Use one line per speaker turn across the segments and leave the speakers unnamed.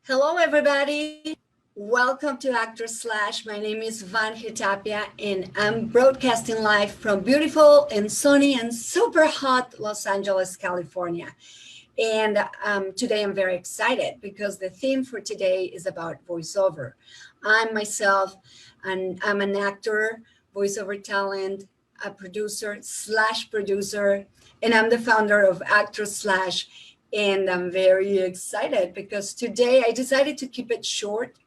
Hello, everybody. Welcome to Actor Slash. My name is Vange Tapia, and I'm broadcasting live from beautiful and sunny and super hot Los Angeles, California. And today I'm very excited because the theme for today is about voiceover. I'm myself, and I'm an actor, voiceover talent, a producer, and I'm the founder of Actor Slash. And I'm very excited because today I decided to keep it short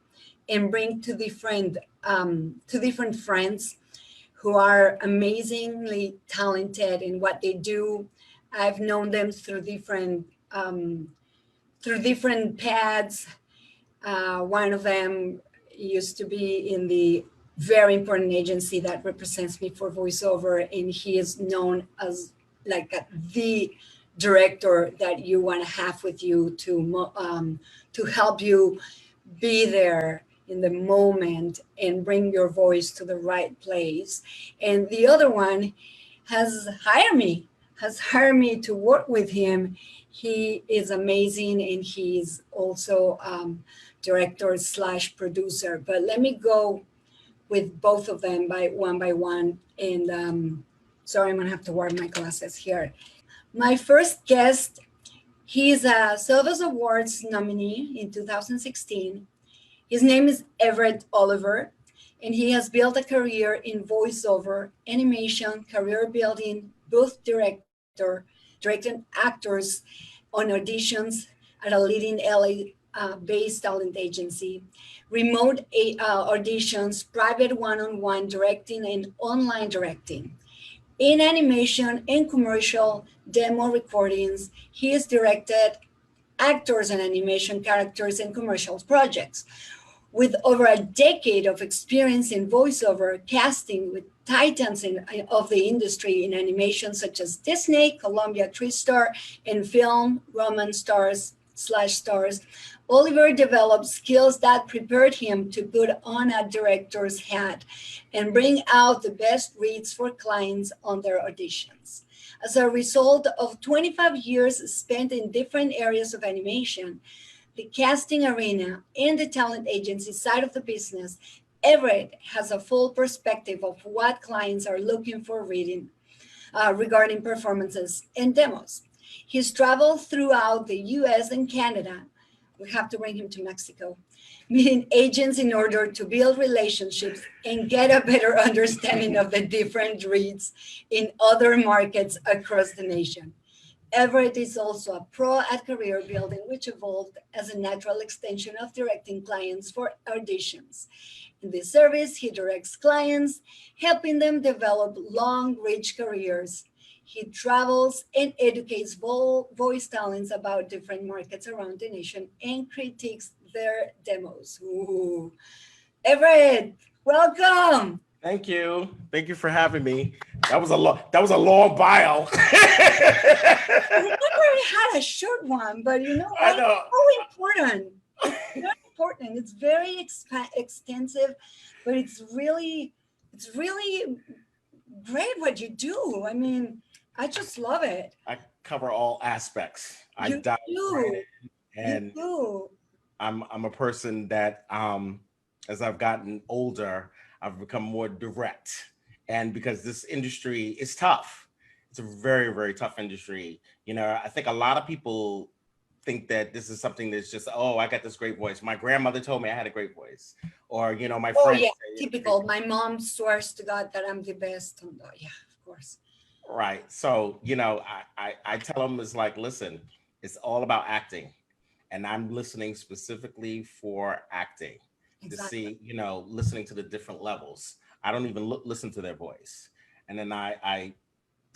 and bring two different friends who are amazingly talented in what they do. I've known them through different paths. One of them used to be in the very important agency that represents me for voiceover, and he is known as like the director that you want to have with you to help you be there in the moment and bring your voice to the right place. And the other one has hired me to work with him. He is amazing, and he's also director slash producer. But let me go with both of them by one. And sorry, I'm gonna have to wear my glasses here. My first guest, he's a Silvers Awards nominee in 2016. His name is Everett Oliver, and he has built a career in voiceover, animation, career building, booth director, directing actors on auditions at a leading LA-based talent agency, remote auditions, private one-on-one directing, and online directing. In animation and commercial demo recordings, he has directed actors and animation characters in commercial projects. With over a decade of experience in voiceover casting with titans of the industry in animation such as Disney, Columbia TriStar, and film Roman stars, Oliver developed skills that prepared him to put on a director's hat and bring out the best reads for clients on their auditions. As a result of 25 years spent in different areas of animation, the casting arena, and the talent agency side of the business, Everett has a full perspective of what clients are looking for regarding performances and demos. He's traveled throughout the US and Canada. We have to bring him to Mexico, meeting agents in order to build relationships and get a better understanding of the different reads in other markets across the nation. Everett is also a pro at career building, which evolved as a natural extension of directing clients for auditions. In this service, he directs clients, helping them develop long, rich careers. He travels and educates voice talents about different markets around the nation and critiques their demos. Ooh. Everett, welcome.
Thank you. Thank you for having me. That was a long bio.
I never had a short one, but you know what?
I know.
It's so important. It's very important. It's very extensive, but it's really great what you do. I mean, I just love it.
I cover all aspects. I
You
dive
do.
right in, and
You do.
I'm a person that as I've gotten older, I've become more direct. And because this industry is tough, it's a very, very tough industry. You know, I think a lot of people think that this is something that's just, oh, I got this great voice. My grandmother told me I had a great voice. Or, you know, my
Oh
friends
yeah,
say,
typical. My mom swears to God that I'm the best. And, yeah, of course.
right. So, you know, I tell them it's like, listen, it's all about acting. And I'm listening specifically for acting to
Exactly.
see, you know, listening to the different levels. I don't even listen to their voice. And then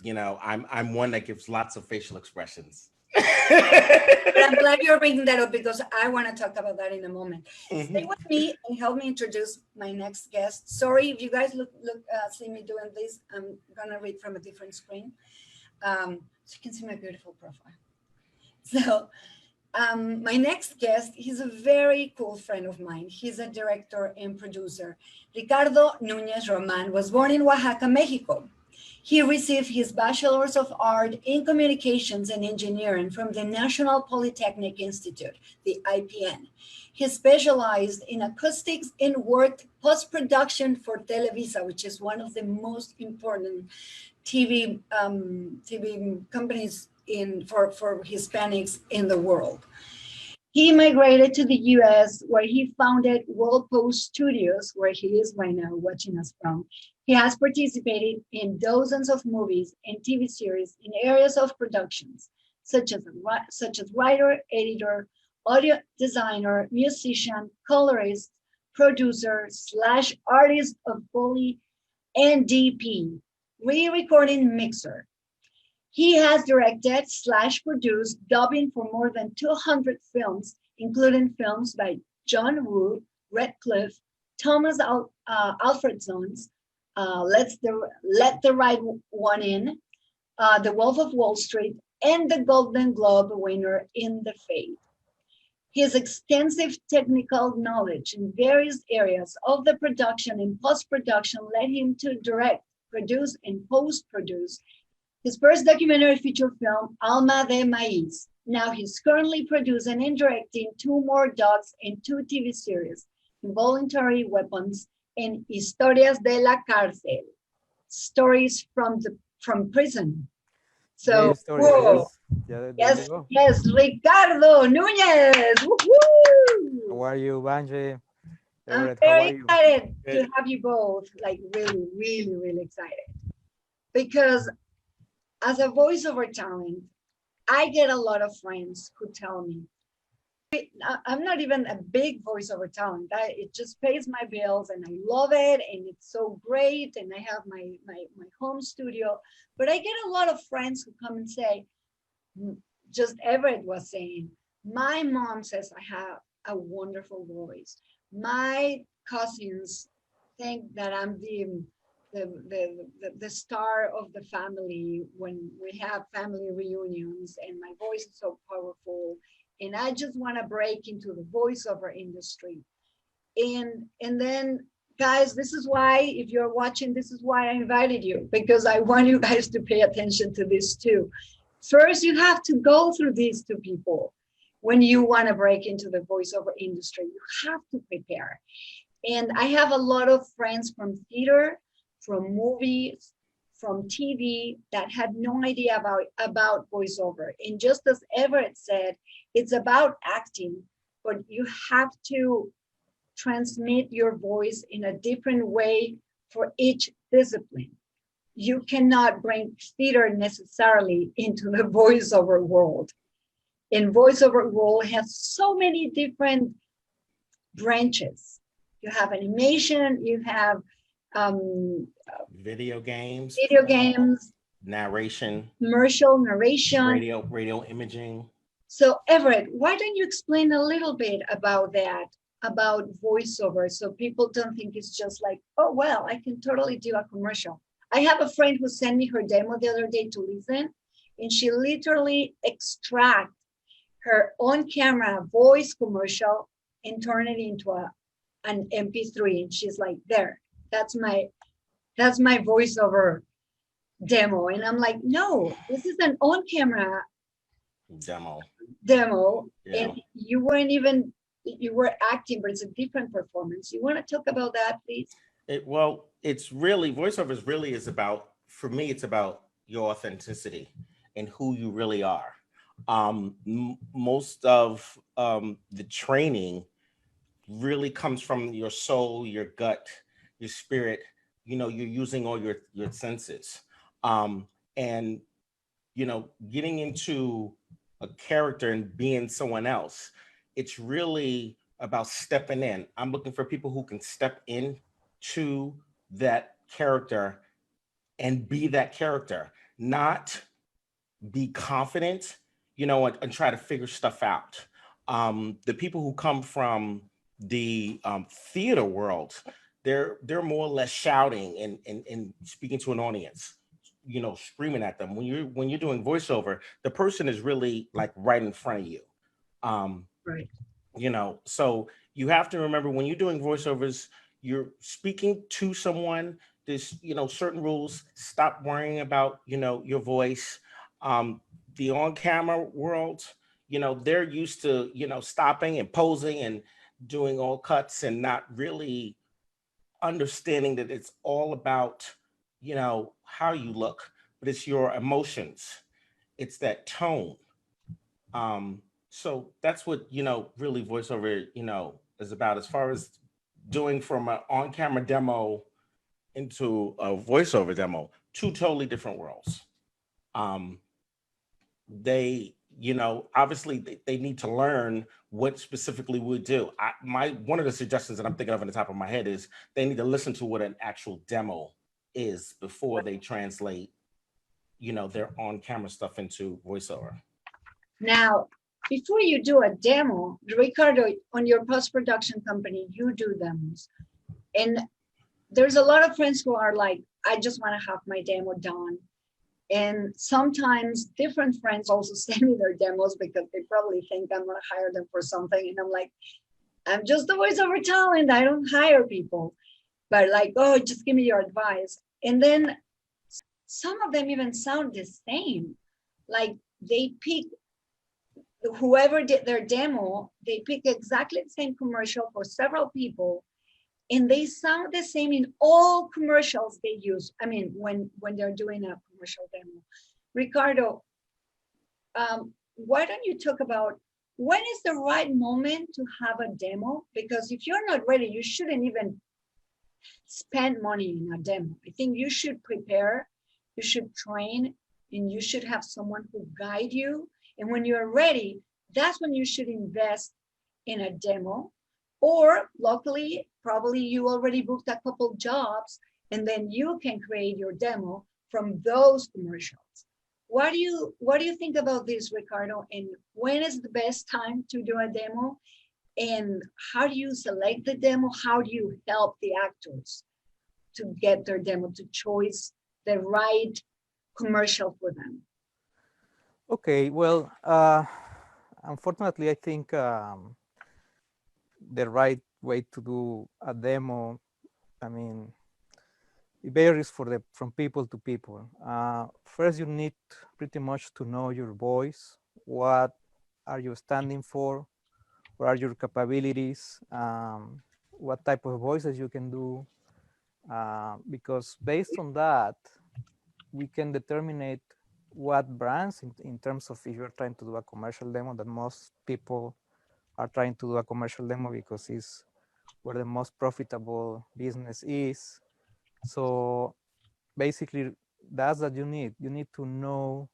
you know, I'm one that gives lots of facial expressions.
But I'm glad you're bringing that up because I want to talk about that in a moment. Stay
Mhm.
with me and help me introduce my next guest. Sorry if you guys see me doing this. I'm gonna read from a different screen, so you can see my beautiful profile. So my next guest, he's a very cool friend of mine. He's a director and producer. Ricardo Nuñez Roman was born in Oaxaca, Mexico. He received his Bachelor's of Art in Communications and Engineering from the National Polytechnic Institute, the IPN. He specialized in acoustics and worked post-production for Televisa, which is one of the most important TV companies for Hispanics in the world. He migrated to the US, where he founded World Post Studios, where he is right now watching us from. He has participated in dozens of movies and TV series in areas of productions, such as writer, editor, audio designer, musician, colorist, producer / artist of Foley and DP, re-recording mixer. He has directed / produced dubbing for more than 200 films, including films by John Woo, Redcliffe, Thomas Alfredson's Let the Right One In, The Wolf of Wall Street, and the Golden Globe winner In the Fade. His extensive technical knowledge in various areas of the production and post-production led him to direct, produce, and post-produce his first documentary feature film, Alma de Maíz. Now he's currently producing and directing 2 more docs and 2 TV series, Involuntary Weapons and Historias de la Cárcel, stories from prison. So,
story,
whoa.
Yes.
Yes, Ricardo Nuñez. Woo-hoo!
How are you, Vange?
I'm
Everett,
very excited
Good.
to have you both, like really, really, really excited. Because as a voiceover talent, I get a lot of friends who tell me, I'm not even a big voiceover talent. It just pays my bills and I love it and it's so great and I have my home studio. But I get a lot of friends who come and say, just Everett was saying, my mom says I have a wonderful voice. My cousins think that I'm the star of the family when we have family reunions and my voice is so powerful and I just want to break into the voiceover industry. And then guys, this is why, if you're watching, this is why I invited you, because I want you guys to pay attention to this too. First, you have to go through these 2 people when you want to break into the voiceover industry. You have to prepare. And I have a lot of friends from theater, from movies, from TV that had no idea about voiceover. And just as Everett said, it's about acting, but you have to transmit your voice in a different way for each discipline. You cannot bring theater necessarily into the voiceover world. And voiceover world has so many different branches. You have animation, you have
video games, narration,
commercial narration,
radio imaging.
So Everett, why don't you explain a little bit about that, about voiceover, so people don't think it's just like, oh, well, I can totally do a commercial. I have a friend who sent me her demo the other day to listen, and she literally extract her on-camera voice commercial and turn it into an MP3. And she's like, there, that's my voiceover demo. And I'm like, no, this is an on-camera demo. Yeah. And you were acting, but it's a different performance. You want to talk about that, please?
It's really, voiceovers really is about, for me, it's about your authenticity and who you really are. Most of the training really comes from your soul, your gut, your spirit. You're using all your senses. And, getting into a character and being someone else, it's really about stepping in. I'm looking for people who can step in to that character and be that character, not be confident, and try to figure stuff out. The people who come from the theater world, they're more or less shouting and speaking to an audience, screaming at them. When you're doing voiceover, the person is really like right in front of you.
Right.
So you have to remember, when you're doing voiceovers, you're speaking to someone there's, certain rules. Stop worrying about, your voice. Um, the on camera world, they're used to, stopping and posing and doing all cuts and not really understanding that it's all about, how you look, but it's your emotions. It's that tone. So that's what, really voiceover, is about as far as doing from an on-camera demo into a voiceover demo, two totally different worlds. Um, they, obviously they need to learn what specifically we do. My one of the suggestions that I'm thinking of on the top of my head is they need to listen to what an actual demo is before they translate, their on-camera stuff into voiceover.
Now, before you do a demo, Ricardo, on your post-production company, you do demos. And there's a lot of friends who are like, I just want to have my demo done. And sometimes different friends also send me their demos because they probably think I'm going to hire them for something. And I'm like, I'm just a voiceover talent. I don't hire people. But like, oh, just give me your advice. And then some of them even sound the same. Like they pick, whoever did their demo, they pick exactly the same commercial for several people. And they sound the same in all commercials they use. I mean, when they're doing a commercial demo. Ricardo, why don't you talk about when is the right moment to have a demo? Because if you're not ready, you shouldn't even spend money in a demo. I think you should prepare, you should train, and you should have someone who guide you. And when you're ready, that's when you should invest in a demo. Or luckily, probably you already booked a couple jobs, and then you can create your demo from those commercials. What do you think about this, Ricardo? And when is the best time to do a demo? And how do you select the demo? How do you help the actors to get their demo, to choose the right commercial for them?
Okay, well, unfortunately, I think the right way to do a demo, I mean, it varies from people to people. First, you need pretty much to know your voice. What are you standing for? What are your capabilities? What type of voices you can do? Because based on that, we can determine what brands in terms of if you're trying to do a commercial demo, that most people are trying to do a commercial demo because it's where the most profitable business is. So basically that's what you need. You need to know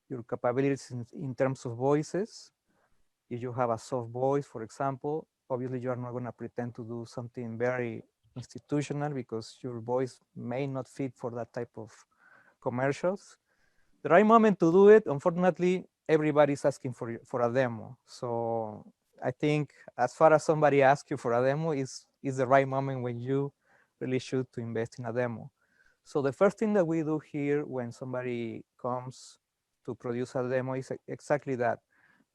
your capabilities in terms of voices. If you have a soft voice, for example, obviously you are not going to pretend to do something very institutional because your voice may not fit for that type of commercials. The right moment to do it, unfortunately, everybody's asking for a demo. So I think as far as somebody asks you for a demo is the right moment when you really should to invest in a demo. So the first thing that we do here when somebody comes to produce a demo is exactly that.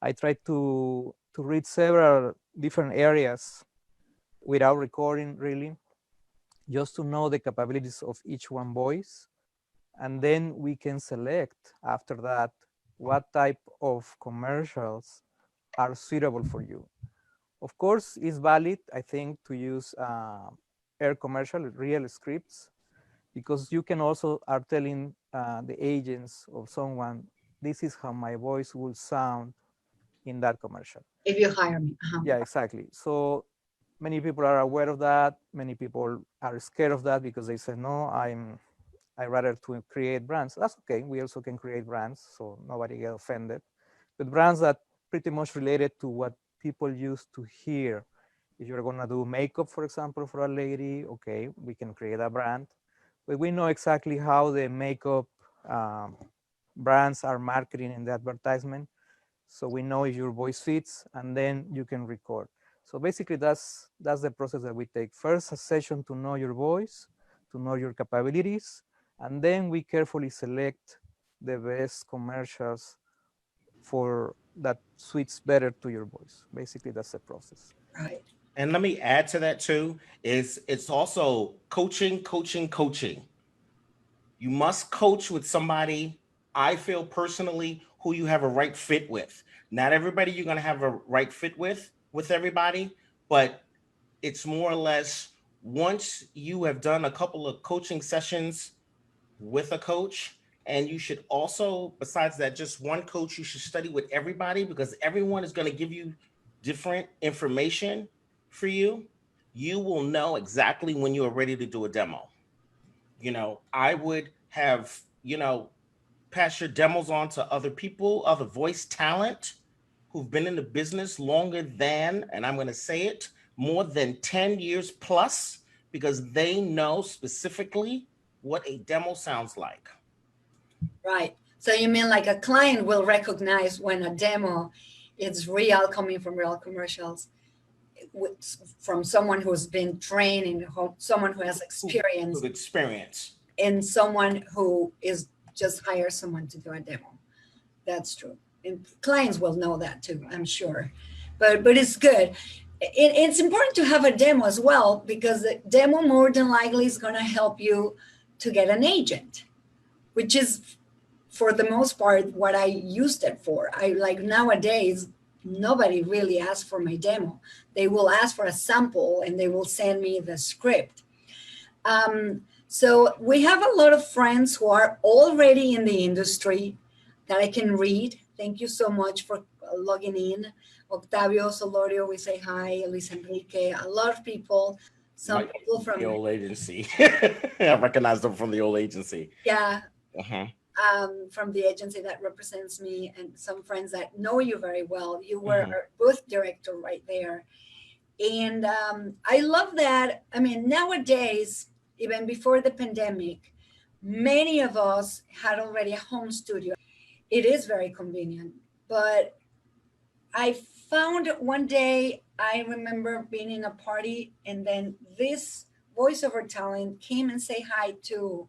I try to read several different areas without recording really, just to know the capabilities of each one voice. And then we can select after that what type of commercials are suitable for you. Of course, it's valid, I think, to use air commercial, real scripts, because you can also are telling the agents of someone, this is how my voice will sound in that commercial.
If you hire me.
Yeah, exactly. So many people are aware of that. Many people are scared of that because they say, no, I rather to create brands. That's okay. We also can create brands, so nobody get offended. But brands that pretty much related to what people used to hear. If you're gonna do makeup, for example, for a lady, okay, we can create a brand. But we know exactly how the makeup brands are marketing in the advertisement. So we know if your voice fits, and then you can record. So basically that's the process that we take. First, a session to know your voice, to know your capabilities, and then we carefully select the best commercials for that suits better to your voice. Basically, that's the process.
Right.
And let me add to that too, is it's also coaching, coaching, coaching. You must coach with somebody, I feel personally, who you have a right fit with. Not everybody you're gonna have a right fit with everybody, but it's more or less once you have done a couple of coaching sessions with a coach, and you should also, besides that, just one coach, you should study with everybody because everyone is going to give you different information for you. You will know exactly when you are ready to do a demo. I would have, pass your demos on to other people, other voice talent who've been in the business longer than, and I'm going to say it, more than 10 years plus, because they know specifically what a demo sounds like.
Right. So you mean like a client will recognize when a demo is real, coming from real commercials, from someone who's been trained and someone who has experience,
With experience.
and someone who is just hire someone to do a demo. That's true. And clients will know that too, I'm sure. But it's good. It's important to have a demo as well, because the demo more than likely is going to help you to get an agent, which is for the most part what I used it for. I like nowadays nobody really asks for my demo. They will ask for a sample and they will send me the script. So we have a lot of friends who are already in the industry that I can read. Thank you so much for logging in. Octavio Solorio, we say hi. Luis Enrique, a lot of people. Some people from
the old agency. I recognize them from the old agency.
Yeah.
Uh-huh.
From the agency that represents me, and some friends that know you very well. You were
Mhm.
our booth director right there. And I love that. I mean, nowadays, even before the pandemic, many of us had already a home studio. It is very convenient. But I found one day, I remember being in a party, and then this voiceover talent came and say hi to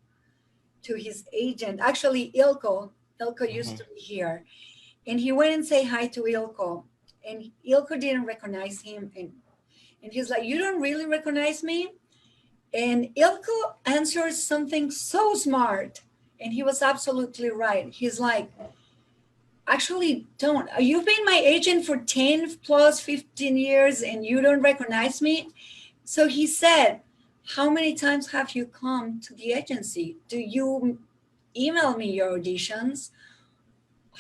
his agent. Actually, Ilko used to be here, and he went and say hi to Ilko, and Ilko didn't recognize him, and he's like, "You don't really recognize me?" And Ilko answers something so smart, and he was absolutely right. He's like, "Actually, don't. You've been my agent for 10 plus 15 years, and you don't recognize me." So he said, "How many times have you come to the agency? Do you email me your auditions?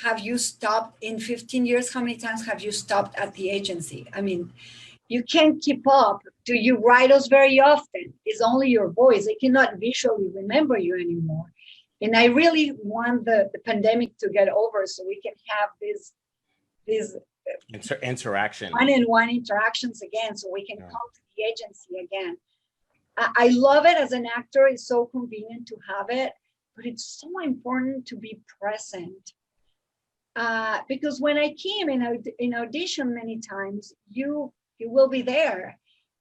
Have you stopped in 15 years? How many times have you stopped at the agency? I mean, you can't keep up. Do you write us very often? It's only your voice. They cannot visually remember you anymore." And I really want the pandemic to get over so we can have these
Interaction.
one-on-one interactions again, so we can come to the agency again. I love it as an actor. It's so convenient to have it, but it's so important to be present. Because when I came in audition many times, you will be there,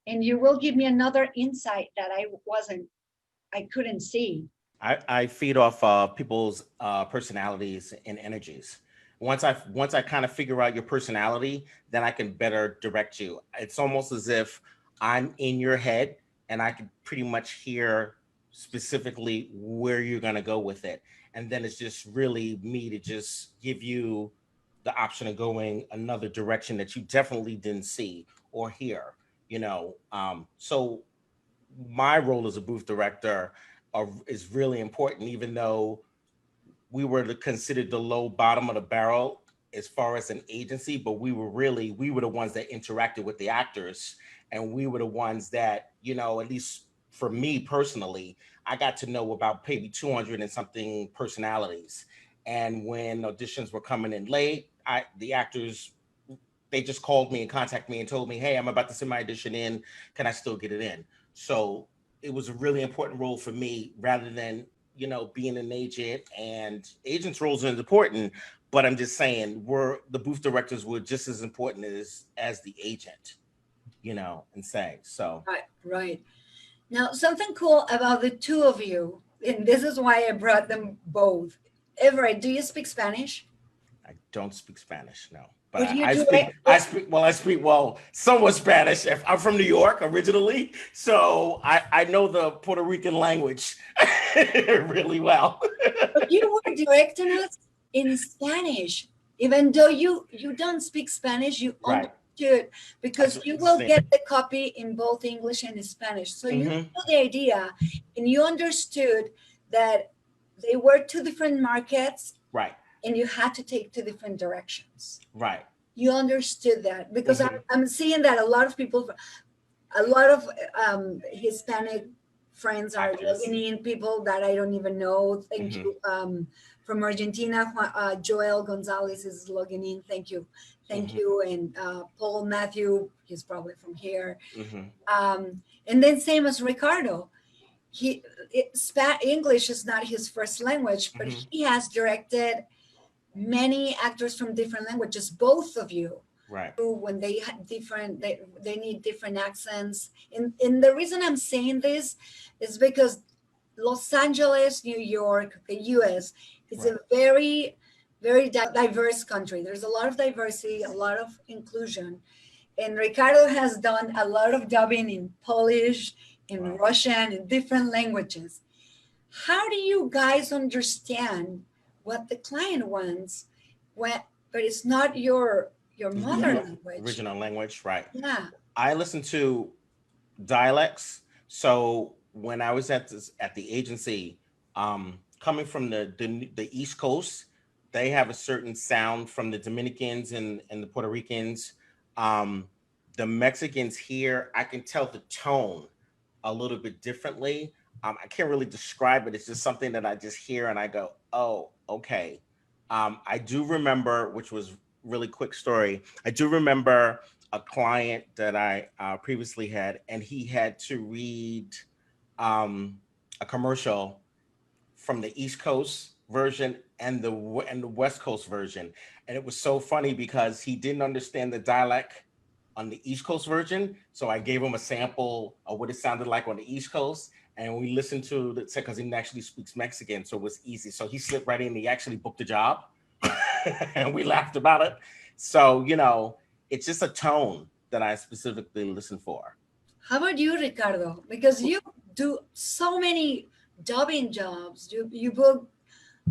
and you will give me another insight that I couldn't see.
I feed off people's personalities and energies. Once I kind of figure out your personality, then I can better direct you. It's almost as if I'm in your head and I can pretty much hear specifically where you're gonna go with it. And then it's just really me to just give you the option of going another direction that you definitely didn't see or hear. So my role as a booth director is really important, even though we were considered the low bottom of the barrel as far as an agency, but we were the ones that interacted with the actors, and we were the ones that, at least for me personally, I got to know about maybe 200 and something personalities. And when auditions were coming in late, the actors, they just called me and contacted me and told me, "Hey, I'm about to send my audition in. Can I still get it in?" So it was a really important role for me, rather than being an agent. And agents' roles are important, but I'm just saying, the booth directors were just as important as the agent, and say so.
Right. Now, something cool about the two of you, and this is why I brought them both. Everett, do you speak Spanish?
I don't speak Spanish, no. But
Would you
I
do
speak,
it?
I speak somewhat Spanish. I'm from New York originally, so I know the Puerto Rican language really well.
But you were directing us in Spanish, even though you don't speak Spanish, you
Right.
understood
I
because
do
you will
understand.
get the copy in both English and Spanish. So you
Hmm.
know the idea, and you understood that they were two different markets,
Right.
and you had to take two different directions.
Right.
You understood that because
Hmm.
I'm seeing that a lot of people, a lot of Hispanic friends are
Actors.
logging in, people that I don't even know. Thank
Hmm.
you. From Argentina, Joel Gonzalez is logging in. Thank you. Thank
Hmm.
you. And Paul Matthew, he's probably from here.
Hmm.
And then same as Ricardo. English is not his first language, but
Hmm.
he has directed many actors from different languages, both of you,
Right.
when they have different, they need different accents. And the reason I'm saying this is because Los Angeles, New York, the US is
Right.
a very, very diverse country. There's a lot of diversity, a lot of inclusion. And Ricardo has done a lot of dubbing in Polish, in
Wow.
Russian, in different languages. How do you guys understand what the client wants when, but it's not your mother
Your
language?
original language. Right.
Yeah.
I listen to dialects. So when I was at the agency, coming from the East Coast, they have a certain sound from the Dominicans and the Puerto Ricans. Um, the Mexicans here, I can tell the tone a little bit differently. I can't really describe it. It's just something that I just hear and I go, oh, okay. I do remember, which was really quick story. I do remember a client that I previously had, and he had to read um, a commercial from the East Coast version and the West Coast version, and it was so funny because he didn't understand the dialect on the East Coast version. So I gave him a sample of what it sounded like on the East Coast, and we listened to the because he actually speaks Mexican, so it was easy. So he slipped right in. He actually booked the job, and we laughed about it. So it's just a tone that I specifically listen for.
How about you, Ricardo? Because you do so many dubbing jobs. You book.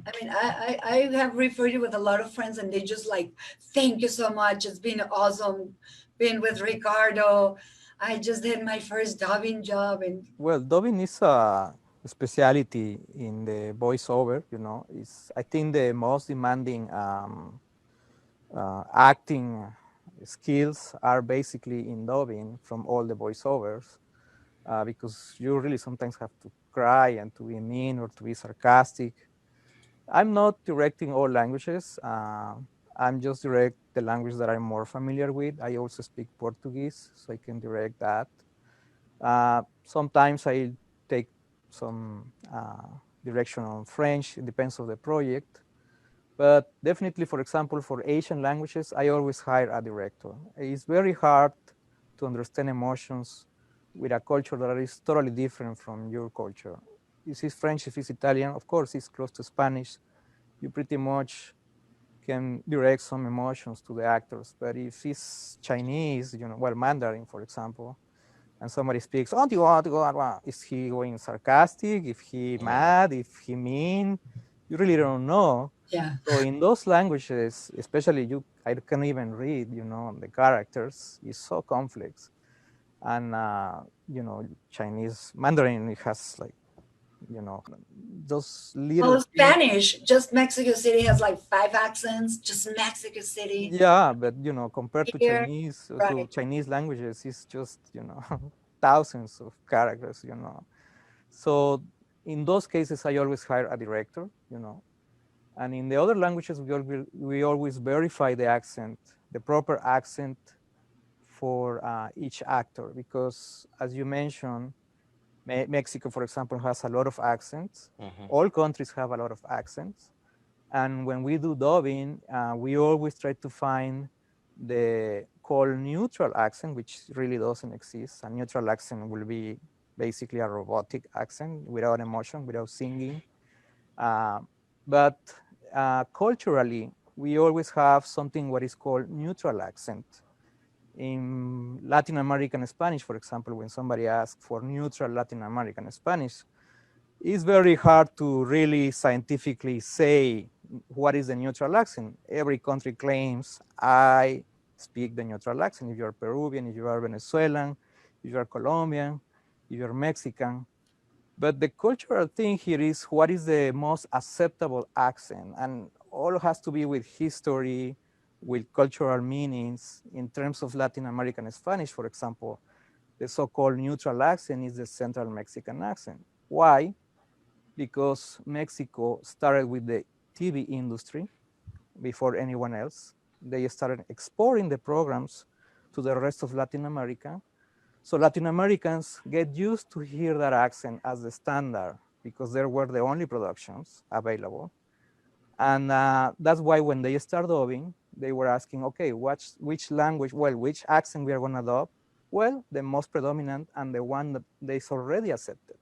I mean, I have referred you with a lot of friends, and they just like, thank you so much. It's been awesome being with Ricardo. I just did my first dubbing job, and
Well, dubbing is a specialty in the voiceover. Is I think the most demanding acting skills are basically in dubbing from all the voiceovers, because you really sometimes have to cry and to be mean or to be sarcastic. I'm not directing all languages. I'm just direct the language that I'm more familiar with. I also speak Portuguese, so I can direct that. Sometimes I take some direction on French. It depends on the project. But definitely, for example, for Asian languages, I always hire a director. It's very hard to understand emotions with a culture that is totally different from your culture. If it's French, if it's Italian, of course, it's close to Spanish. You pretty much can direct some emotions to the actors. But if it's Chinese, well, Mandarin, for example, and somebody speaks, oh, do you want to go? Is he going sarcastic? If he
Yeah.
mad? If he mean? You really don't know.
yeah.
So in those languages, especially I can't even read, the characters is so complex. And, Chinese Mandarin, it has like, you know, those little
Well,
things.
Spanish, just Mexico City has like five accents, just Mexico City.
Yeah, but, compared
Here,
to
right.
Chinese languages, it's just, thousands of characters, So in those cases, I always hire a director. And in the other languages, we always verify the accent, the proper accent for each actor, because as you mentioned, Mexico, for example, has a lot of accents.
Hmm.
All countries have a lot of accents. And when we do dubbing, we always try to find the called neutral accent, which really doesn't exist. A neutral accent will be basically a robotic accent without emotion, without singing. Uh, but culturally, we always have something what is called neutral accent. In Latin American Spanish, for example, when somebody asks for neutral Latin American Spanish, it's very hard to really scientifically say what is the neutral accent. Every country claims, I speak the neutral accent. If you're Peruvian, if you are Venezuelan, if you're Colombian, if you're Mexican. But the cultural thing here is what is the most acceptable accent? And all has to be with history, with cultural meanings. In terms of Latin American Spanish, for example, the so-called neutral accent is the Central Mexican accent. Why? Because Mexico started with the TV industry before anyone else. They started exporting the programs to the rest of Latin America. So Latin Americans get used to hear that accent as the standard because they were the only productions available. And that's why when they start dubbing, they were asking, okay, which language, well, which accent we are gonna dub? Well, the most predominant and the one that is already accepted.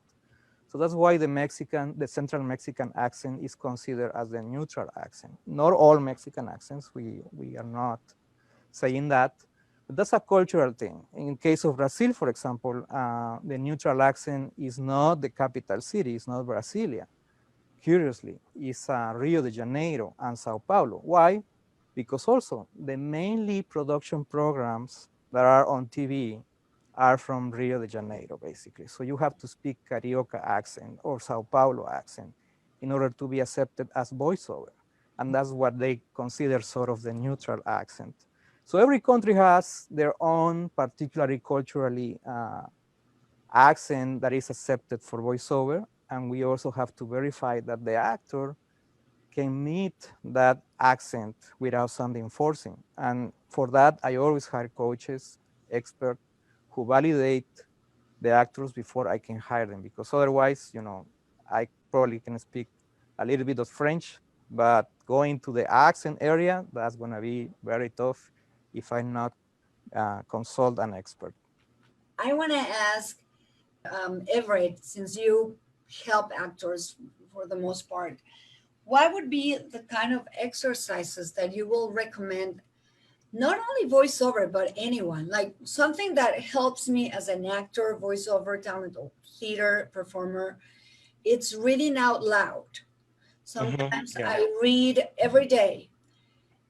So that's why the Central Mexican accent is considered as the neutral accent. Not all Mexican accents, we are not saying that, but that's a cultural thing. In case of Brazil, for example, the neutral accent is not the capital city, it's not Brasilia. Curiously, it's Rio de Janeiro and Sao Paulo. Why? Because also the mainly production programs that are on TV are from Rio de Janeiro, basically. So you have to speak Carioca accent or Sao Paulo accent in order to be accepted as voiceover. And that's what they consider sort of the neutral accent. So every country has their own particularly culturally accent that is accepted for voiceover. And we also have to verify that the actor can meet that accent without something forcing. And for that, I always hire coaches, experts who validate the actors before I can hire them, because otherwise, I probably can speak a little bit of French, but going to the accent area, that's gonna be very tough if I not consult an expert.
I want to ask Everett, since you help actors for the most part, what would be the kind of exercises that you will recommend, not only voiceover, but anyone? Like something that helps me as an actor, voiceover talent, or theater performer, it's reading out loud. Sometimes
Yeah.
I read every day.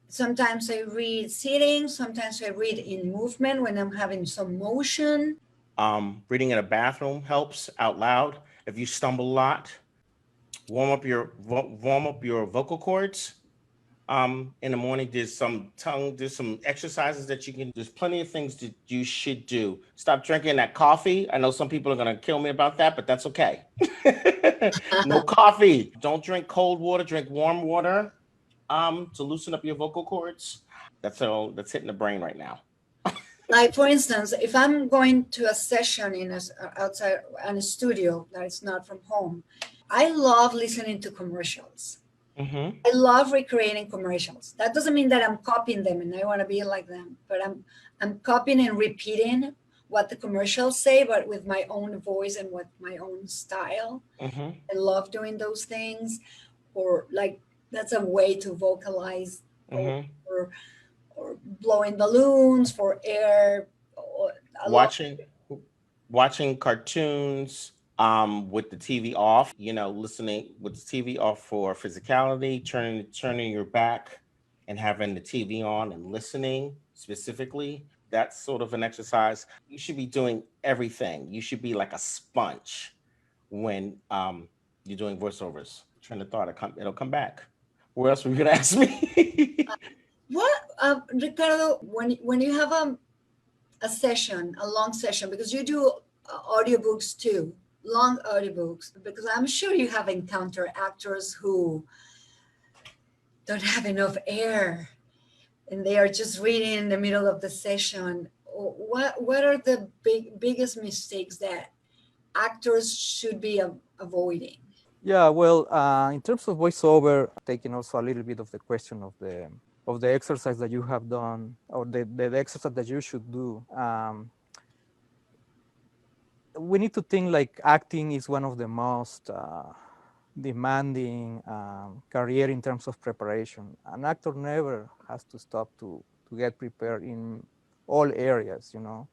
Sometimes I read sitting, sometimes I read in movement when I'm having some motion.
Reading in a bathroom helps out loud. If you stumble a lot, warm up your vocal cords. In the morning, there's some exercises that you can. There's plenty of things that you should do. Stop drinking that coffee. I know some people are gonna kill me about that, but that's okay. No coffee. Don't drink cold water. Drink warm water. To loosen up your vocal cords. That's all. That's hitting the brain right now.
Like for instance, if I'm going to a session in outside in a studio that is not from home, I love listening to commercials.
Mm-hmm.
I love recreating commercials. That doesn't mean that I'm copying them and I want to be like them, but I'm copying and repeating what the commercials say, but with my own voice and with my own style.
Mm-hmm.
I love doing those things, or like that's a way to vocalize, or
Mm-hmm.
or, or blowing balloons for air. I love.
Watching watching cartoons with the TV off, listening with the TV off for physicality, turning your back and having the TV on and listening specifically. That's sort of an exercise. You should be doing everything. You should be like a sponge when you're doing voiceovers. Train of thought, it'll come back. What else were you gonna ask me?
What, Ricardo? When you have a session, a long session, because you do audiobooks too, long audiobooks, because I'm sure you have encountered actors who don't have enough air and they are just reading in the middle of the session. What are the biggest mistakes that actors should be avoiding?
Yeah, well, in terms of voiceover, taking also a little bit of the question of the exercise that you have done, or the exercise that you should do. We need to think like acting is one of the most demanding career in terms of preparation. An actor never has to stop to get prepared in all areas, you know.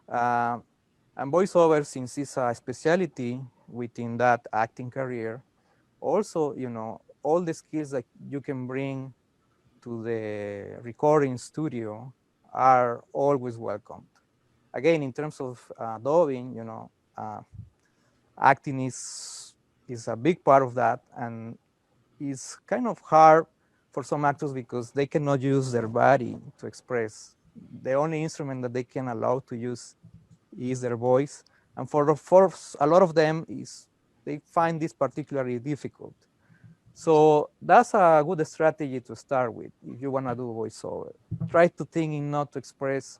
Uh, and voiceover, since it's a specialty within that acting career, also, you know, all the skills that you can bring to the recording studio are always welcomed. Again, in terms of dubbing, you know, acting is a big part of that, and it's kind of hard for some actors because they cannot use their body to express. The only instrument that they can allow to use is their voice, and for a lot of them is they find this particularly difficult. So that's a good strategy to start with if you want to do voiceover. Try to think in not to express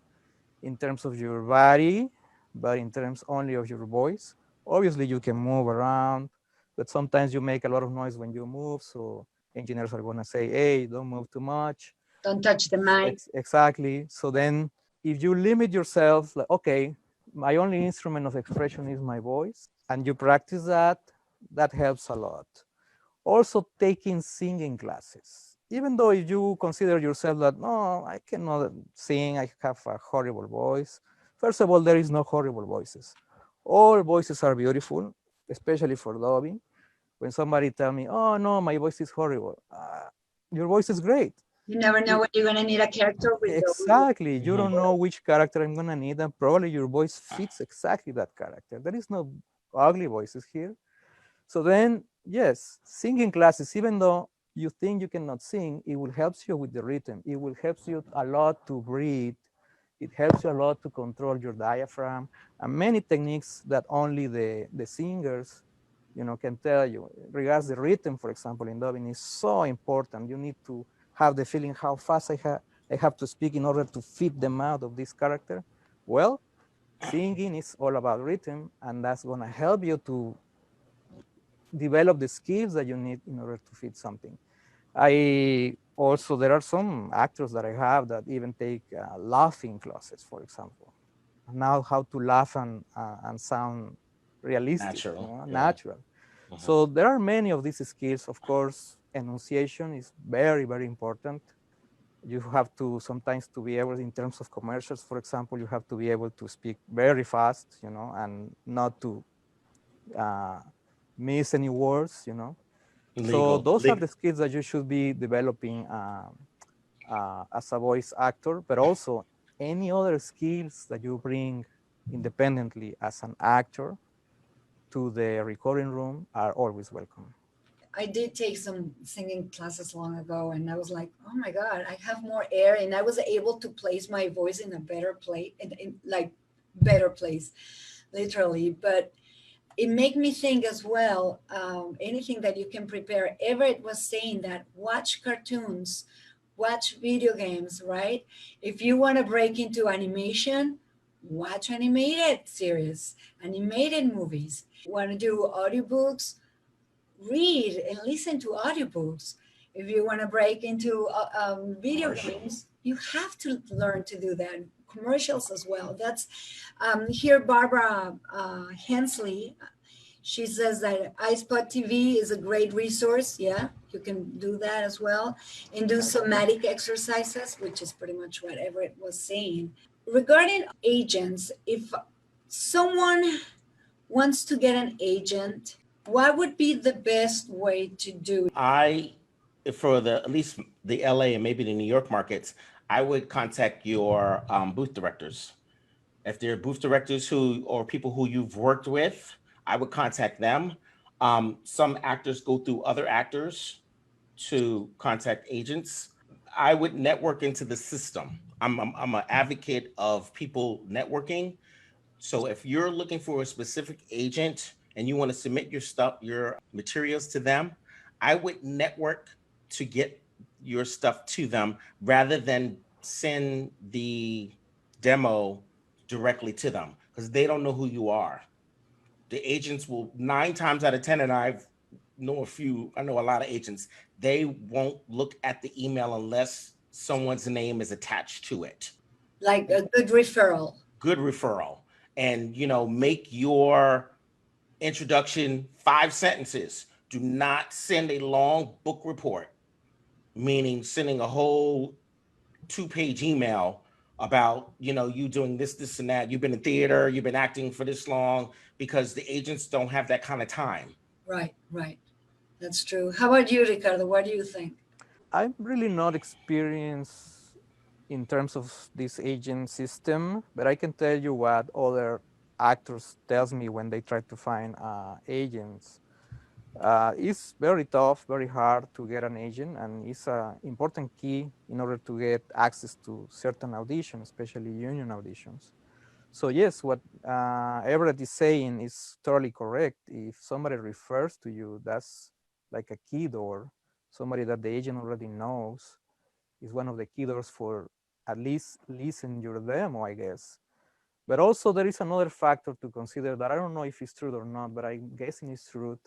in terms of your body, but in terms only of your voice. Obviously, you can move around, but sometimes you make a lot of noise when you move. So engineers are going to say, hey, don't move too much.
Don't touch the mic.
Exactly. So then if you limit yourself, like, okay, my only instrument of expression is my voice, and you practice that, that helps a lot. Also taking singing classes. Even though if you consider yourself that, no, I cannot sing, I have a horrible voice. First of all, there is no horrible voices. All voices are beautiful, especially for dubbing. When somebody tell me, oh no, my voice is horrible. Your voice is great.
You never know when you're gonna need a character with
Exactly. You
Mhm.
don't know which character I'm gonna need, and probably your voice fits exactly that character. There is no ugly voices here. So then, yes, singing classes, even though you think you cannot sing, it will help you with the rhythm. It will help you a lot to breathe. It helps you a lot to control your diaphragm and many techniques that only the singers, you know, can tell you. Regards the rhythm, for example, in dubbing is so important. You need to have the feeling how fast I have to speak in order to fit them out of this character. Well, singing is all about rhythm, and that's gonna help you to develop the skills that you need in order to fit something. I also, there are some actors that I have that even take laughing classes, for example. Now how to laugh and sound realistic, you
Natural.
know,
Yeah.
natural.
Mhm.
So there are many of these skills. Of course, enunciation is very, very important. You have to sometimes to be able, in terms of commercials, for example, you have to be able to speak very fast, you know, and not to uh, miss any words, you know. So
Legal.
those are the skills that you should be developing as a voice actor, but also any other skills that you bring independently as an actor to the recording room are always welcome.
I did take some singing classes long ago, and I was like, oh my God, I have more air, and I was able to place my voice in a better place, in like better place, literally. But it made me think as well, anything that you can prepare. Everett was saying that watch cartoons, watch video games, right? If you want to break into animation, watch animated series, animated movies. Want to do audiobooks, read and listen to audiobooks. If you want to break into video
Commercial.
games, you have to learn to do that. Commercials as well. That's here, Barbara Hensley. She says that iSpot TV is a great resource. Yeah, you can do that as well and do somatic exercises, which is pretty much what Everett was saying. Regarding agents, if someone wants to get an agent, what would be the best way to do it?
For the at least the LA and maybe the New York markets, I would contact your booth directors. If they're booth directors who or people who you've worked with, I would contact them. Some actors go through other actors to contact agents. I would network into the system. I'm an advocate of people networking. So if you're looking for a specific agent and you want to submit your stuff, your materials to them, I would network to get your stuff to them rather than send the demo directly to them because they don't know who you are. The agents will 9 times out of 10, and I know a lot of agents, they won't look at the email unless someone's name is attached to it.
Like a good referral.
Good referral. And make your introduction 5 sentences. do not send a long book report, meaning sending a whole 2-page email about, you doing this and that. You've been in theater, you've been acting for this long, because the agents don't have that kind of time.
Right, right. That's true. How about you, Ricardo? What do you think?
I'm really not experienced in terms of this agent system, but I can tell you what other actors tells me when they try to find agents. It's very tough, very hard to get an agent, and it's an important key in order to get access to certain auditions, especially union auditions. So yes, what Everett is saying is totally correct. If somebody refers to you, that's like a key door. Somebody that the agent already knows is one of the key doors for at least listen your demo, I guess. But also there is another factor to consider that I don't know if it's true or not, but I'm guessing it's true.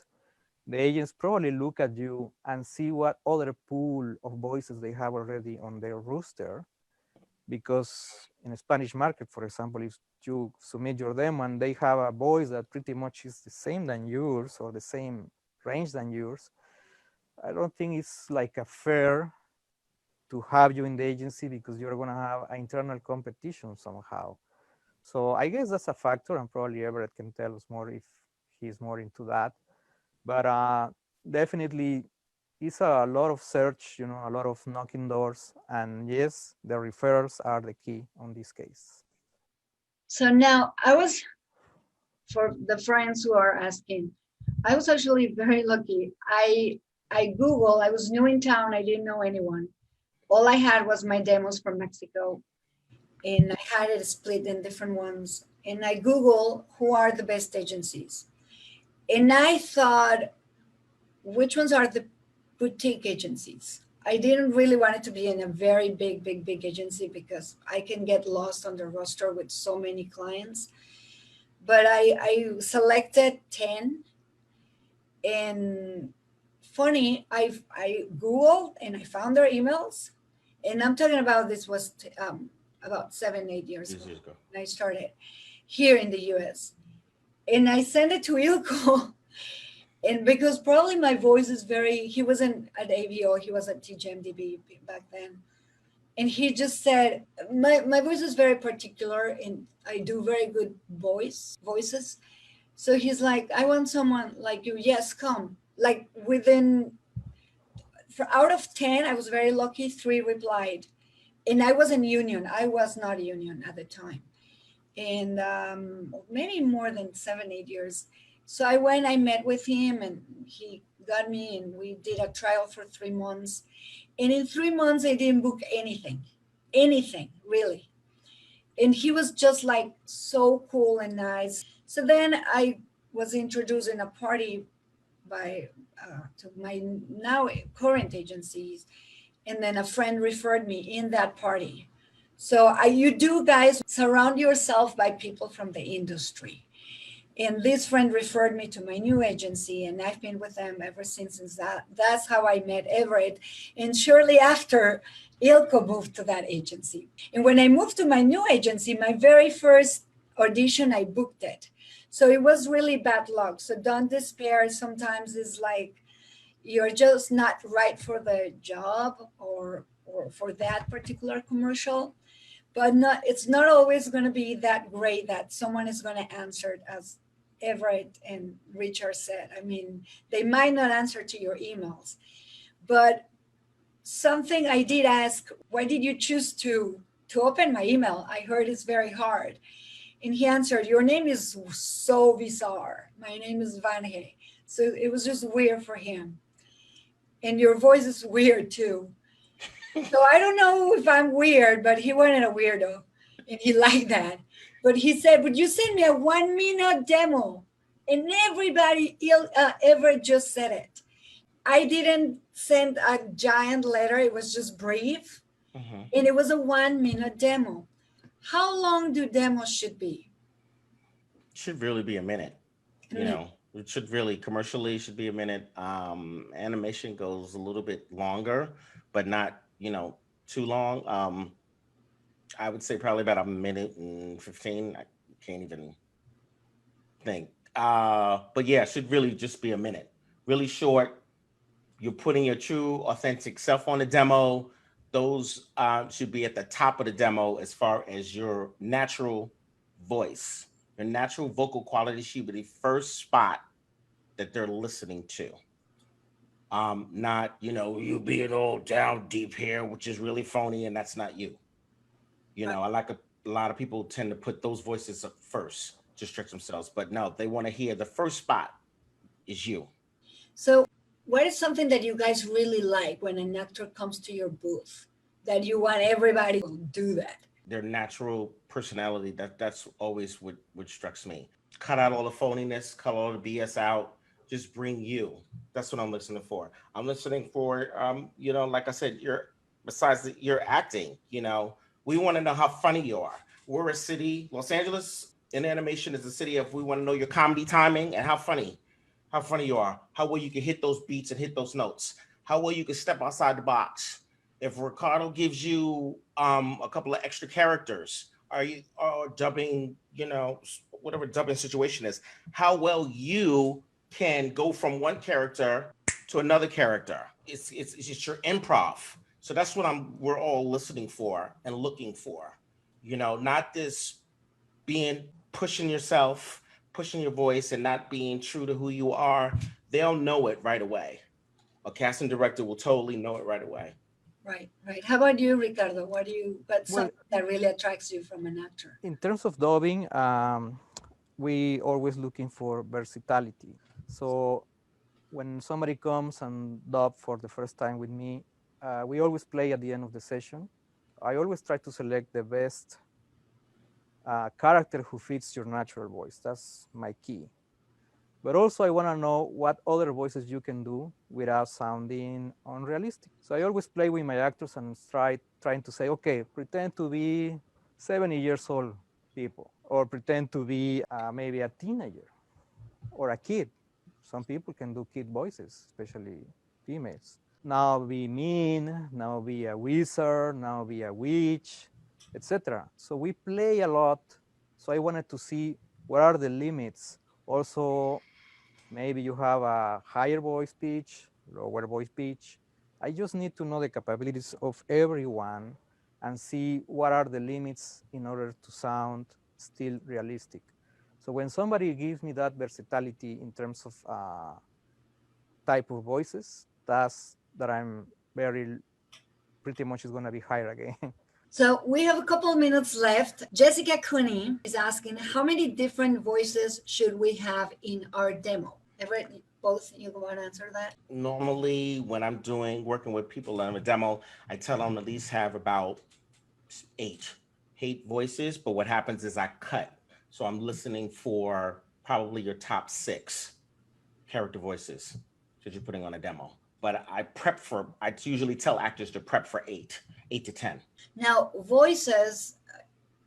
The agents probably look at you and see what other pool of voices they have already on their roster. Because in the Spanish market, for example, if you submit your demo and they have a voice that pretty much is the same than yours or the same range than yours, I don't think it's like a fair to have you in the agency because you're going to have an internal competition somehow. So I guess that's a factor, and probably Everett can tell us more if he's more into that. But definitely, it's a lot of search, a lot of knocking doors, and yes, the referrals are the key on this case.
So now for the friends who are asking, I was actually very lucky. I was new in town, I didn't know anyone. All I had was my demos from Mexico, and I had it split in different ones. And I Google who are the best agencies. And I thought, which ones are the boutique agencies? I didn't really want it to be in a very big agency because I can get lost on the roster with so many clients. But I selected 10, and funny, I Googled and I found their emails. And I'm talking about this was about 7, 8 years ago
Years ago.
when I started here in the US. And I sent it to Ilko. And because probably my voice is he wasn't at AVO, he was at TGMDB back then. And he just said, my voice is very particular and I do very good voices. So he's like, I want someone like you. Yes, come. Like out of 10, I was very lucky, 3 replied. And I was in union. I was not union at the time. And maybe more than 7, 8 years. So I met with him and he got me and we did a trial for 3 months. And in 3 months, I didn't book anything really. And he was just like so cool and nice. So then I was introduced in a party by to my now current agencies, and then a friend referred me in that party. So you do guys surround yourself by people from the industry. And this friend referred me to my new agency, and I've been with them ever since. That's how I met Everett. And shortly after, Ilko moved to that agency. And when I moved to my new agency, my very first audition, I booked it. So it was really bad luck. So don't despair. Sometimes it's like you're just not right for the job or for that particular commercial. But it's not always going to be that great that someone is going to answer it, as Everett and Richard said. I mean, they might not answer to your emails. But something I did ask, why did you choose to open my email? I heard it's very hard. And he answered, your name is so bizarre. My name is Vange. So it was just weird for him. And your voice is weird too. So I don't know if I'm weird, but he wasn't a weirdo and he liked that. But he said, would you send me a 1 minute demo? And everybody ever just said it. I didn't send a giant letter. It was just brief.
Mm-hmm.
And it was a 1 minute demo. How long do demos should be?
Should really be a minute. It should really commercially should be a minute. Animation goes a little bit longer, but not too long. I would say probably about a minute and 15. I can't even think. But yeah, it should really just be a minute really short. You're putting your true, authentic self on the demo. Those should be at the top of the demo as far as your natural voice. Your natural vocal quality should be the first spot that they're listening to. Not, you being all down deep here, which is really phony, and that's not you. I like a lot of people tend to put those voices up first to stretch themselves, but no, they want to hear the first spot is you.
So, what is something that you guys really like when an actor comes to your booth that you want everybody to do that?
Their natural personality. That's always what strikes me. Cut out all the phoniness, cut all the BS out. Just bring you. That's what I'm listening for. I'm listening for, like I said, you're acting. We want to know how funny you are. We're a city, Los Angeles in animation is a city of we want to know your comedy timing and how funny you are, how well you can hit those beats and hit those notes, how well you can step outside the box. If Ricardo gives you a couple of extra characters, are you dubbing, whatever dubbing situation is, how well you can go from one character to another character. It's just your improv. So that's what we're all listening for and looking for. Not this being pushing yourself, pushing your voice and not being true to who you are. They'll know it right away. A casting director will totally know it right away.
Right, right. How about you, Ricardo? What's
Well,
something that really attracts you from an actor?
in terms of dubbing, we always looking for versatility. So when somebody comes and dub for the first time with me, we always play at the end of the session. I always try to select the best character who fits your natural voice. That's my key. But also I want to know what other voices you can do without sounding unrealistic. So I always play with my actors and trying to say, okay, pretend to be 70 years old people, or pretend to be maybe a teenager or a kid. Some people can do kid voices, especially females. Now be mean, now be a wizard, now be a witch, etc. So we play a lot. So I wanted to see what are the limits. Also, maybe you have a higher voice pitch, lower voice pitch. I just need to know the capabilities of everyone and see what are the limits in order to sound still realistic. So when somebody gives me that versatility in terms of type of voices, that I'm very pretty much is going to be higher again.
So we have a couple of minutes left. Jessica Cooney is asking, how many different voices should we have in our demo? Everett, both you want to answer that?
Normally, when I'm working with people on a demo, I tell them at least have about eight voices. But what happens is I cut. So I'm listening for probably your top 6 character voices that you're putting on a demo. But I usually tell actors to prep for 8 to 10.
Now, voices,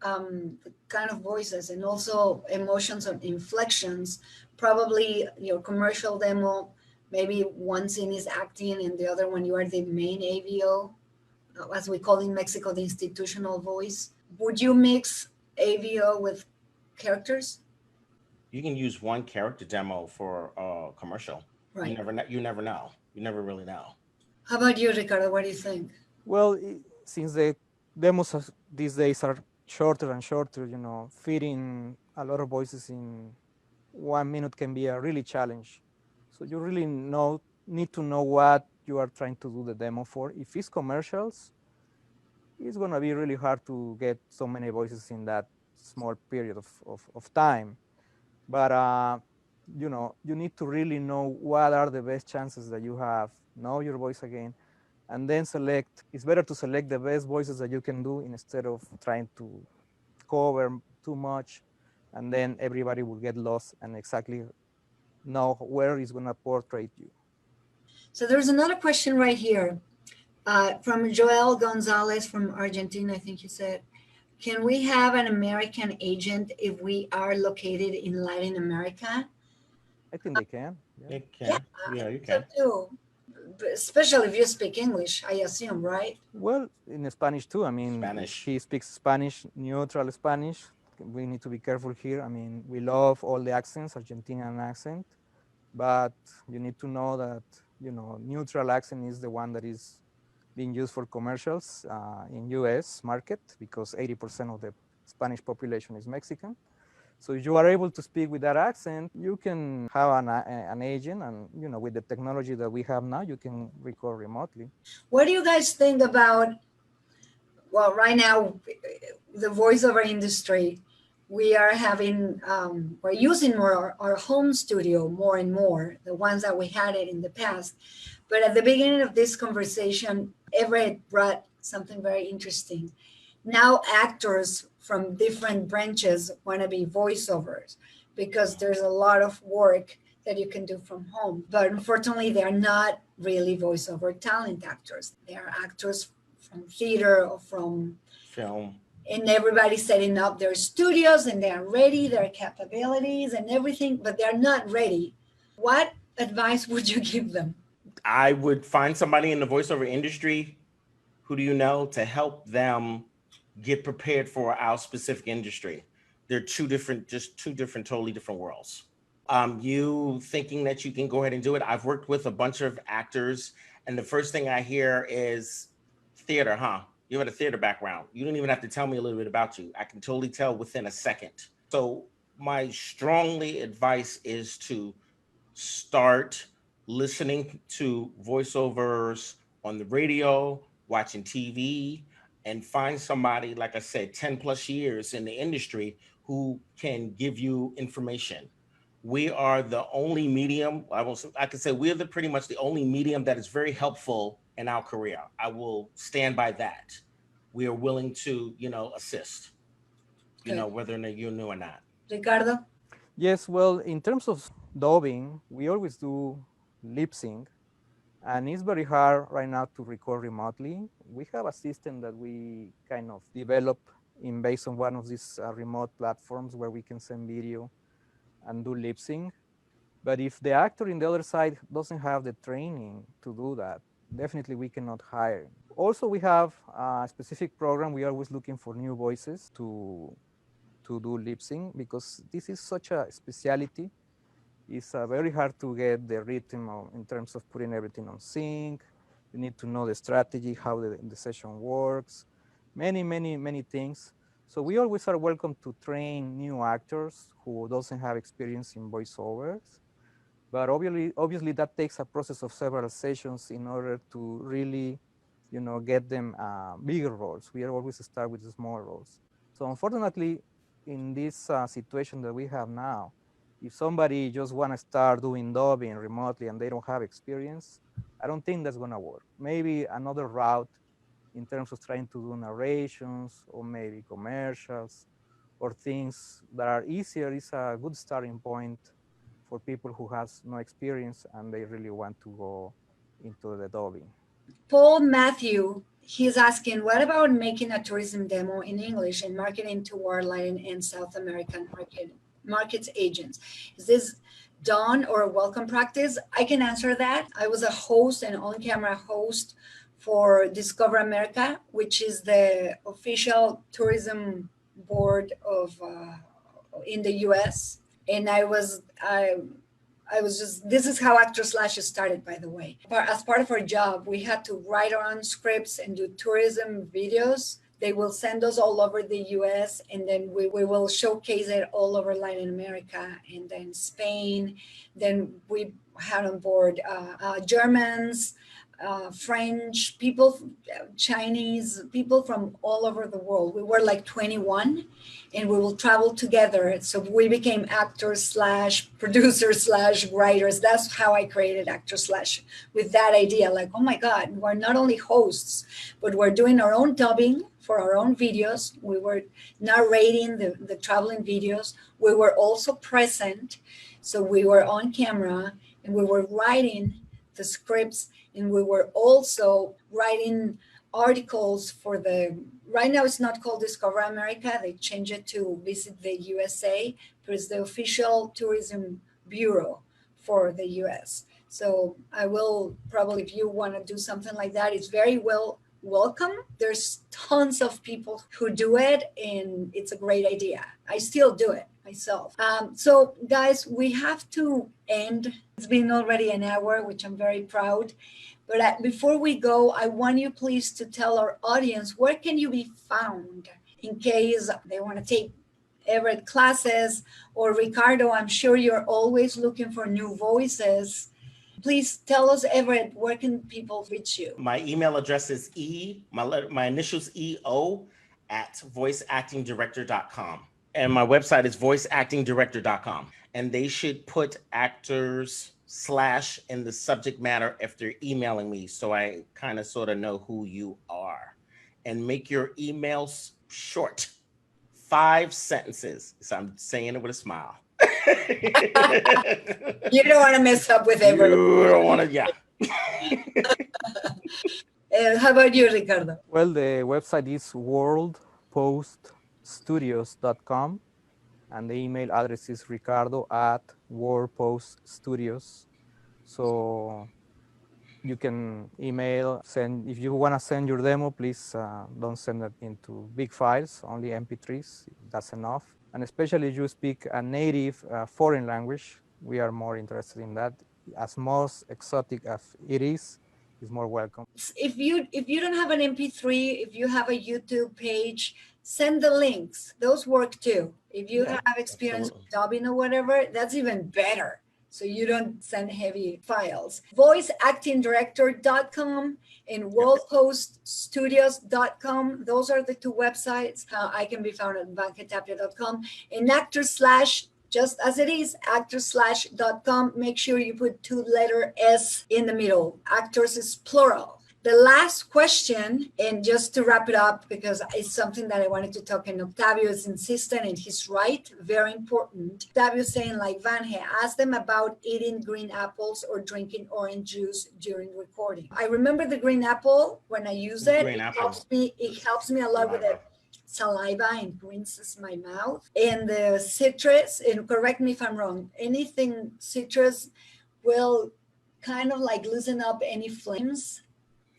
the kind of voices and also emotions and inflections, probably your commercial demo, maybe one scene is acting and the other one you are the main AVO, as we call in Mexico, the institutional voice. Would you mix AVO with characters?
You can use one character demo for a commercial.
Right.
You never know. You never really know.
How about you, Ricardo? What do you think?
Well, since the demos these days are shorter and shorter, fitting a lot of voices in 1 minute can be a really challenge. So you really need to know what you are trying to do the demo for. If it's commercials, it's going to be really hard to get so many voices in that small period of time. But you need to really know what are the best chances that you have, know your voice again, and then select. It's better to select the best voices that you can do instead of trying to cover too much, and then everybody will get lost and exactly know where it's going to portray you.
So there's another question right here from Joel Gonzalez from Argentina, I think you said. Can we have an American agent if we are located in Latin America?
I think they can.
Yeah. You can. Yeah, you
So
can.
too, especially if you speak English, I assume, right?
Well, in Spanish too. I mean,
Spanish.
he speaks Spanish, neutral Spanish. We need to be careful here. I mean, we love all the accents, Argentinian accent, but you need to know that, neutral accent is the one that is being used for commercials in US market, because 80% of the Spanish population is Mexican. So if you are able to speak with that accent, you can have an agent, and with the technology that we have now, you can record remotely.
What do you guys think about, well, right now, the voiceover industry, we are having, we're using more our home studio more and more, the ones that we had it in the past. But at the beginning of this conversation, Everett brought something very interesting. Now actors from different branches want to be voiceovers because there's a lot of work that you can do from home. But unfortunately, they're not really voiceover talent actors. They are actors from theater or from
Film.
and everybody's setting up their studios and they're ready, their capabilities and everything, but they're not ready. What advice would you give them?
I would find somebody in the voiceover industry, who do you know, to help them get prepared for our specific industry. They're two different, totally different worlds. You thinking that you can go ahead and do it. I've worked with a bunch of actors, and the first thing I hear is theater, huh? You have a theater background. You don't even have to tell me a little bit about you. I can totally tell within a second. So my strongly advice is to start listening to voiceovers on the radio, watching TV, and find somebody, like I said, 10 plus years in the industry who can give you information. We are the only medium, I can say we're pretty much the only medium that is very helpful in our career. I will stand by that. We are willing to, assist,
Good.
whether you knew or not.
Ricardo?
Yes, well, in terms of dubbing, we always do lip sync, and it's very hard right now to record remotely. We have a system that we kind of develop in based on one of these remote platforms where we can send video and do lip sync. But if the actor in the other side doesn't have the training to do that, definitely we cannot hire. Also, we have a specific program. We are always looking for new voices to do lip sync, because this is such a specialty. It's very hard to get the rhythm in terms of putting everything on sync. You need to know the strategy, how the session works, many things. So we always are welcome to train new actors who doesn't have experience in voiceovers. But obviously that takes a process of several sessions in order to really, get them bigger roles. We always start with the small roles. So unfortunately, in this situation that we have now, if somebody just want to start doing dubbing remotely and they don't have experience, I don't think that's going to work. Maybe another route in terms of trying to do narrations or maybe commercials or things that are easier is a good starting point for people who has no experience and they really want to go into the dubbing.
Paul Matthew, he's asking, what about making a tourism demo in English and marketing to our Latin and South American markets agents? Is this done or a welcome practice? I can answer that. I was a host, an on-camera host for Discover America, which is the official tourism board of in the U.S. And I was just, this is how Actor Slash started, by the way. As part of our job, we had to write our own scripts and do tourism videos. They will send us all over the US, and then we will showcase it all over Latin America and then Spain. Then we had on board Germans, French, people, Chinese, people from all over the world. We were like 21 and we will travel together. So we became actors slash producers slash writers. That's how I created Actor Slash, with that idea. Like, oh my God, we're not only hosts, but we're doing our own dubbing for our own videos. We were narrating the traveling videos. We were also present. So we were on camera and we were writing the scripts, and we were also writing articles for right now it's not called Discover America. They changed it to Visit the USA, but it's the official tourism bureau for the US. So I will probably, if you want to do something like that, it's very welcome. There's tons of people who do it and it's a great idea. I still do it. myself. So guys, we have to end. It's been already an hour, which I'm very proud. But before we go, I want you please to tell our audience where can you be found in case they want to take Everett classes, or Ricardo, I'm sure you're always looking for new voices. Please tell us, Everett, where can people reach you?
My email address is my initials EO at voiceactingdirector.com. And my website is voiceactingdirector.com. And they should put actors / in the subject matter if they're emailing me, so I kind of sort of know who you are. And make your emails short, 5 sentences. So I'm saying it with a smile.
You don't want to mess up with Everett.
You don't want to, yeah.
How about you, Ricardo?
Well, the website is worldpoststudios.com, and the email address is ricardo@worldpoststudios. So you can email, send, if you want to send your demo, please don't send it into big files, only MP3s, that's enough. And especially if you speak a native foreign language, we are more interested in that. As most exotic as it is more welcome.
If you don't have an MP3, if you have a YouTube page, send the links. Those work too. If you have experience with dubbing or whatever, that's even better. So you don't send heavy files. Voiceactingdirector.com and worldpoststudios.com. Those are the two websites. I can be found at vangetapia.com. And actors/ just as it is, actors/.com. Make sure you put 2-letter S in the middle. Actors is plural. The last question, and just to wrap it up, because it's something that I wanted to talk, and Octavio is insistent, and he's right, very important. Octavio saying, like Vange, ask them about eating green apples or drinking orange juice during recording. I remember the green apple when I use it. It helps me a lot with it. Saliva and rinses my mouth. And the citrus, and correct me if I'm wrong, anything citrus will kind of like loosen up any flames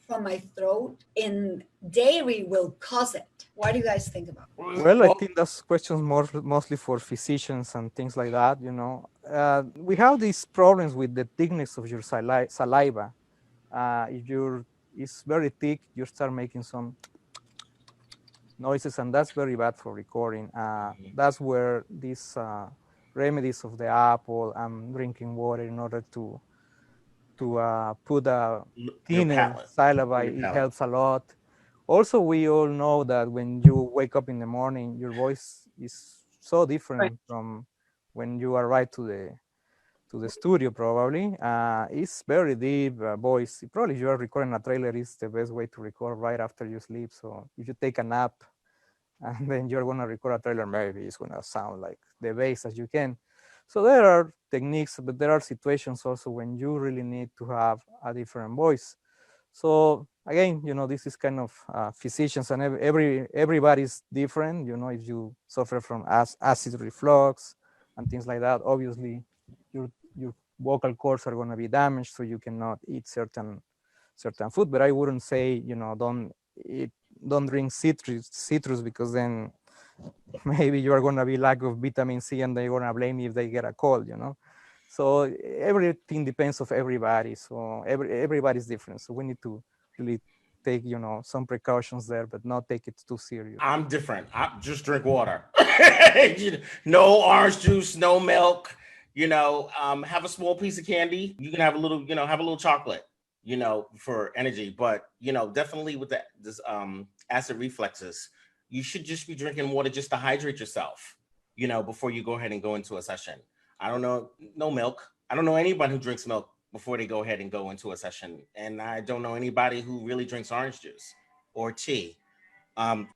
from my throat, and dairy will cause it. What do you guys think about it?
Well, I think that's questions mostly for physicians and things like that, you know. We have these problems with the thickness of your saliva. If it's very thick, you start making some noises, and that's very bad for recording. That's where these remedies of the apple and drinking water in order to put a thinner saliva, it helps a lot. Also, we all know that when you wake up in the morning, your voice is so different from when you arrive to the studio, probably. It's very deep voice. Probably if you are recording a trailer, it's the best way to record right after you sleep. So if you take a nap and then you're gonna record a trailer, maybe it's gonna sound like the bass as you can. So there are techniques, but there are situations also when you really need to have a different voice. So again, you know, this is kind of physicians, and everybody's different. You know, if you suffer from acid reflux and things like that, obviously your vocal cords are going to be damaged, so you cannot eat certain food. But I wouldn't say, you know, don't drink citrus, because then maybe you are going to be lack of vitamin C, and they're going to blame you if they get a cold, you know. So everything depends of everybody. So everybody's different. So we need to really take, you know, some precautions there, but not take it too serious.
I'm different. I just drink water. No orange juice, no milk. You know, have a small piece of candy. You can have a little, you know, have a little chocolate, you know, for energy. But you know, definitely with this acid reflexes, you should just be drinking water just to hydrate yourself, you know, before you go ahead and go into a session. I don't know, no milk. I don't know anybody who drinks milk before they go ahead and go into a session. And I don't know anybody who really drinks orange juice or tea. You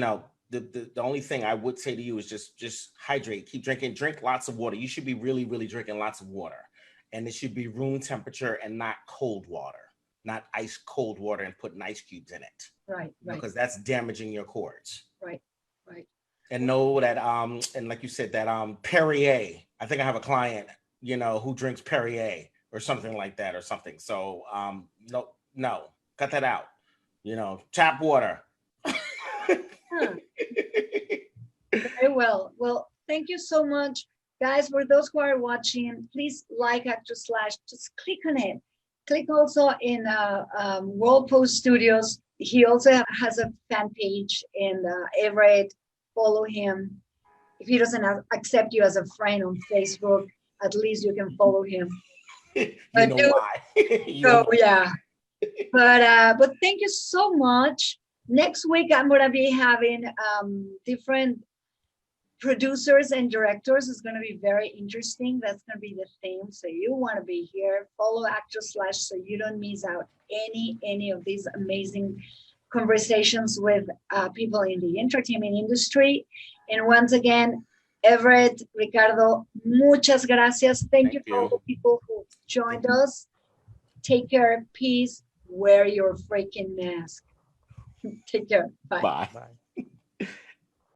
know, the only thing I would say to you is just hydrate, keep drinking, drink lots of water. You should be really, really drinking lots of water. And it should be room temperature and not cold water, not ice cold water and putting ice cubes in it.
Right.
Because that's damaging your cords.
Right.
And know that and like you said, that Perrier, I think I have a client, you know, who drinks Perrier or something like that or something. So no, cut that out. You know, tap water.
Very well. Well, thank you so much, guys. For those who are watching, please like Actor Slash. Just click on it. Click also in World Post Studios. He also has a fan page in Everett. Follow him. If he doesn't accept you as a friend on Facebook, at least you can follow him.
You know why?
Yeah. But thank you so much. Next week I'm gonna be having different producers and directors. Is going to be very interesting. That's going to be the theme. So you want to be here. Follow Actor Slash so you don't miss out any of these amazing conversations with people in the entertainment industry. And once again, Everett, Ricardo, muchas gracias. Thank you for all the people who joined us. Take care. Peace. Wear your freaking mask. Take care. Bye.
Bye.
Bye.